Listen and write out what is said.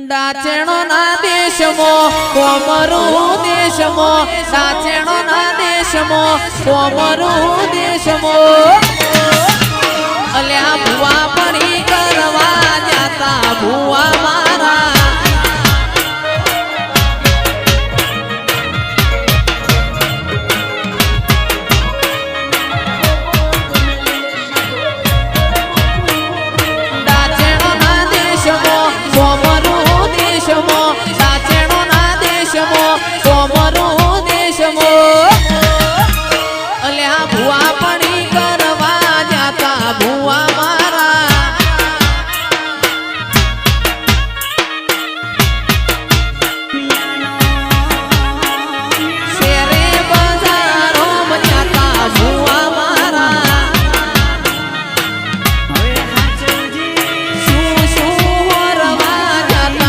ડાચેણો ના દેશમો કોમરો દેશમો ડાચેણો ના દેશમો કોમરો દેશમો અલ્યા ભુવા પડી કરવા જાતા ભુવા મારા ડાચેણો ના દેશમો કોમરો દેશમો